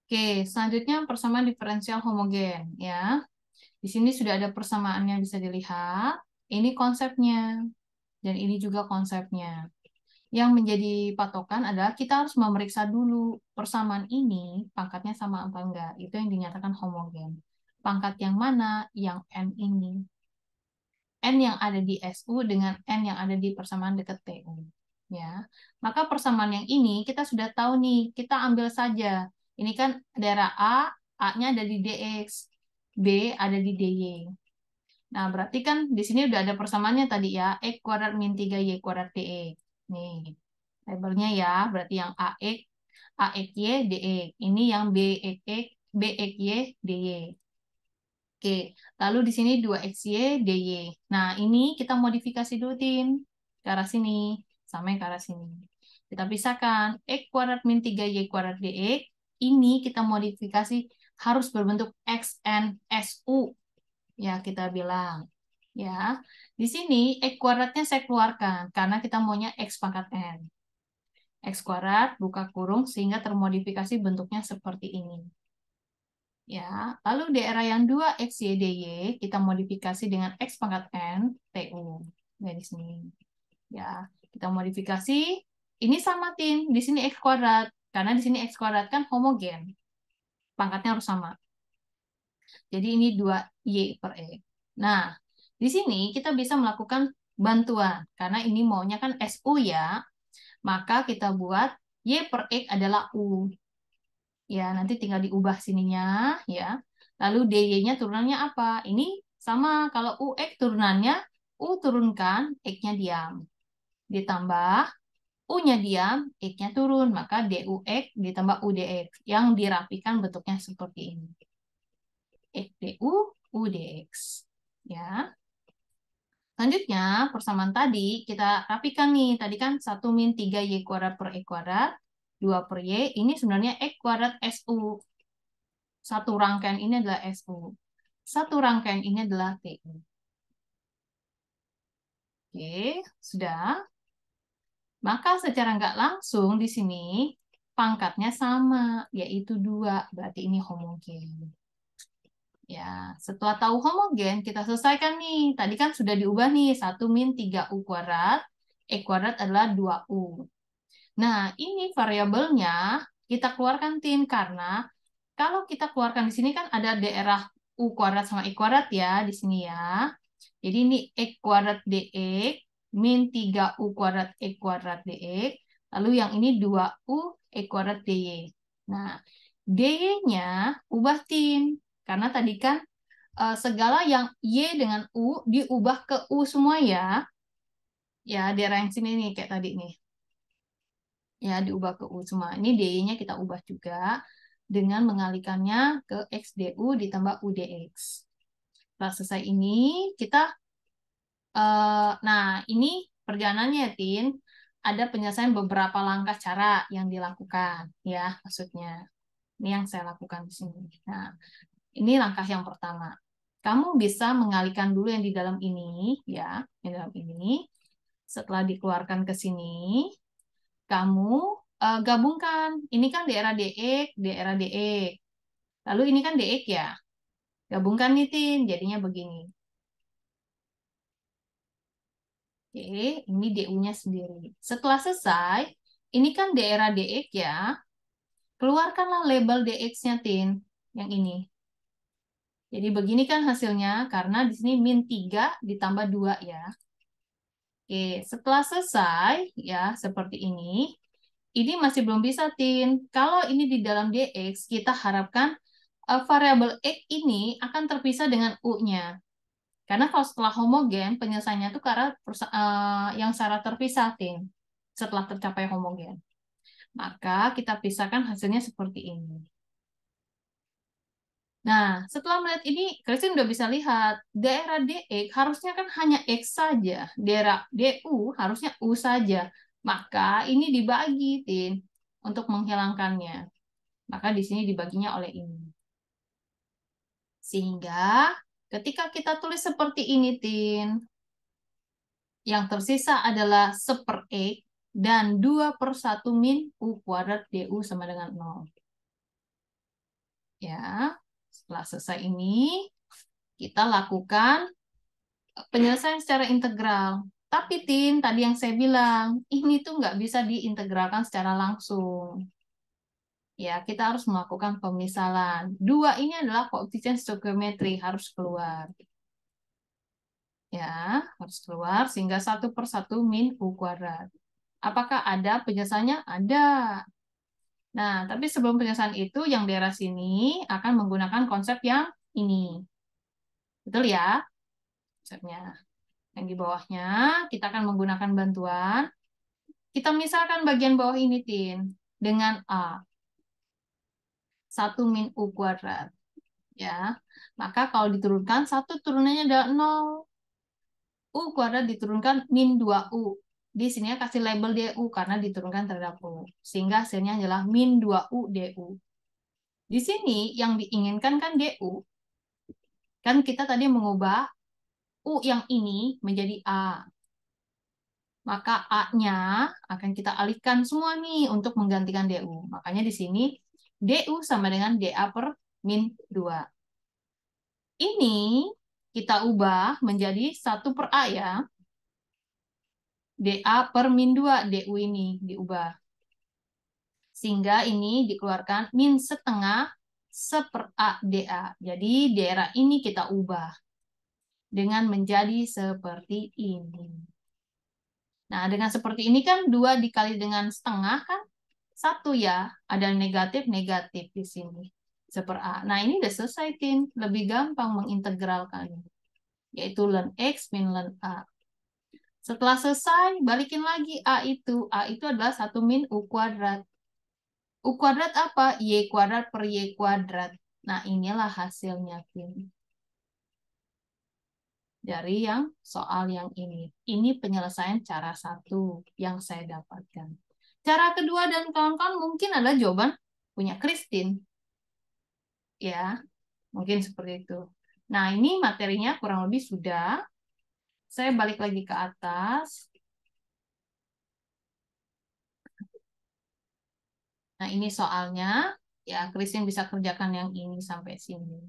Oke, selanjutnya persamaan diferensial homogen ya. Di sini sudah ada persamaannya bisa dilihat. Ini konsepnya dan ini juga konsepnya. Yang menjadi patokan adalah kita harus memeriksa dulu persamaan ini pangkatnya sama apa enggak. Itu yang dinyatakan homogen. Pangkat yang mana? Yang N ini. N yang ada di SU dengan N yang ada di persamaan dekat TU. Ya. Maka persamaan yang ini kita sudah tahu nih, kita ambil saja. Ini kan daerah A-nya ada di DX, B ada di DY. Nah, berarti kan di sini udah ada persamaannya tadi ya, X kuadrat min 3Y kuadrat DX. Nih, labelnya ya, berarti yang AX, AXY, DX. Ini yang BXX, BXY, DY. Oke, lalu di sini 2XY, DY. Nah, ini kita modifikasi dulu, Tin. Ke arah sini, sama yang ke arah sini. Kita pisahkan, X kuadrat min 3Y kuadrat DX. Ini kita modifikasi harus berbentuk XNSU. Ya, kita bilang. Ya, di sini X kuadratnya saya keluarkan, karena kita maunya X pangkat N. X kuadrat, buka kurung, sehingga termodifikasi bentuknya seperti ini. Ya, lalu daerah yang 2 X, Y, DY kita modifikasi dengan X pangkat N, TU. Dari sini. Ya, kita modifikasi. Ini sama, Tin. Di sini X kuadrat. Karena di sini X kuadrat kan homogen. Pangkatnya harus sama. Jadi ini 2Y per X. Nah, di sini kita bisa melakukan bantuan. Karena ini maunya kan SU ya. Maka kita buat Y per X adalah U. Ya, nanti tinggal diubah sininya ya. Lalu DY-nya turunannya apa? Ini sama, kalau UX turunannya U turunkan, X-nya diam. Ditambah U-nya diam, X-nya turun, maka DUX ditambah UDX yang dirapikan bentuknya seperti ini. X DU, UDX. Ya. Selanjutnya, persamaan tadi kita rapikan nih. Tadi kan 1 min 3Y kuadrat per X kuadrat, 2 per Y, ini sebenarnya X kuadrat SU. Satu rangkaian ini adalah SU. Satu rangkaian ini adalah TU. Oke, sudah. Maka secara nggak langsung di sini pangkatnya sama, yaitu 2. Berarti ini homogen. Ya, setelah tahu homogen, kita selesaikan nih. Tadi kan sudah diubah nih, 1 min 3U kuadrat. E kuadrat adalah 2U. Nah, ini variabelnya kita keluarkan, Tin, karena kalau kita keluarkan di sini kan ada daerah U kuadrat sama I kuadrat ya, di sini ya. Jadi ini X kuadrat DX min 3U kuadrat X kuadrat DX. Lalu yang ini 2U X kuadrat DY. Nah, DY-nya ubah, Tin. Karena tadi kan segala yang Y dengan U diubah ke U semua ya. Ya, daerah yang sini nih kayak tadi nih. Ya, diubah ke U semua. Ini DY-nya kita ubah juga dengan mengalihkannya ke XDU ditambah UDX. Setelah selesai ini, kita, nah ini perjalanannya ya, Tin. Ada penyelesaian beberapa langkah cara yang dilakukan, ya maksudnya. Ini yang saya lakukan di sini. Nah, ini langkah yang pertama. Kamu bisa mengalihkan dulu yang di dalam ini, ya, yang di dalam ini. Setelah dikeluarkan ke sini, kamu gabungkan. Ini kan daerah DX, daerah DX. Lalu ini kan DX ya. Gabungkan nih, Tin, jadinya begini. Oke, ini DU-nya sendiri. Setelah selesai, ini kan daerah DX ya. Keluarkanlah label DX-nya, Tin, yang ini. Jadi begini kan hasilnya, karena di sini min 3 ditambah 2 ya. Oke, setelah selesai, ya, seperti ini masih belum bisa, Tin. Kalau ini di dalam DX, kita harapkan variabel X ini akan terpisah dengan U-nya. Karena kalau setelah homogen, penyelesaiannya itu karena yang secara terpisah, Tin. Setelah tercapai homogen. Maka kita pisahkan hasilnya seperti ini. Nah, setelah melihat ini, Christine udah bisa lihat, daerah DX harusnya kan hanya X saja. Daerah DU harusnya U saja. Maka ini dibagi, Tin, untuk menghilangkannya. Maka di sini dibaginya oleh ini. Sehingga ketika kita tulis seperti ini, Tin, yang tersisa adalah 1/X dan 2/1 min U kuadrat DU sama dengan 0. Ya, setelah selesai ini, kita lakukan penyelesaian secara integral. Tapi, Tin, tadi yang saya bilang, ini tuh nggak bisa diintegralkan secara langsung. Ya, kita harus melakukan pemisalan. Dua ini adalah koefisien stoikiometri, harus keluar. Ya, harus keluar sehingga 1/1 min U kuadrat. Apakah ada penjelasannya? Ada. Nah, tapi sebelum penjelasan itu, yang daerah sini akan menggunakan konsep yang ini. Betul ya? Konsepnya. Yang di bawahnya, kita akan menggunakan bantuan. Kita misalkan bagian bawah ini, Tin, dengan A. 1 min U kuadrat. Ya, maka kalau diturunkan, 1 turunannya adalah 0. U kuadrat diturunkan min 2U. Di sini kasih label DU karena diturunkan terhadap U. Sehingga hasilnya adalah min 2U DU. Di sini yang diinginkan kan DU. Kan kita tadi mengubah U yang ini menjadi A. Maka A-nya akan kita alihkan semua nih untuk menggantikan DU. Makanya di sini DU sama dengan DA per min 2. Ini kita ubah menjadi 1/A ya. DA per min 2, DU ini diubah. Sehingga ini dikeluarkan min setengah 1/A DA. Jadi daerah ini kita ubah dengan menjadi seperti ini. Nah, dengan seperti ini kan 2 dikali dengan setengah kan 1 ya. Ada negatif-negatif di sini. 1/A. Nah, ini udah selesai, Tin. Lebih gampang mengintegralkan. Yaitu ln X min ln A. Setelah selesai, balikin lagi A itu. A itu adalah 1 min U kuadrat. U kuadrat apa? Y kuadrat per Y kuadrat. Nah, inilah hasilnya, Tin. Dari yang soal yang ini. Ini penyelesaian cara 1 yang saya dapatkan. Cara kedua dan kawan-kawan mungkin adalah jawaban punya Christine. Ya, mungkin seperti itu. Nah, ini materinya kurang lebih sudah. Saya balik lagi ke atas. Nah, ini soalnya. Ya, Christine bisa kerjakan yang ini sampai sini.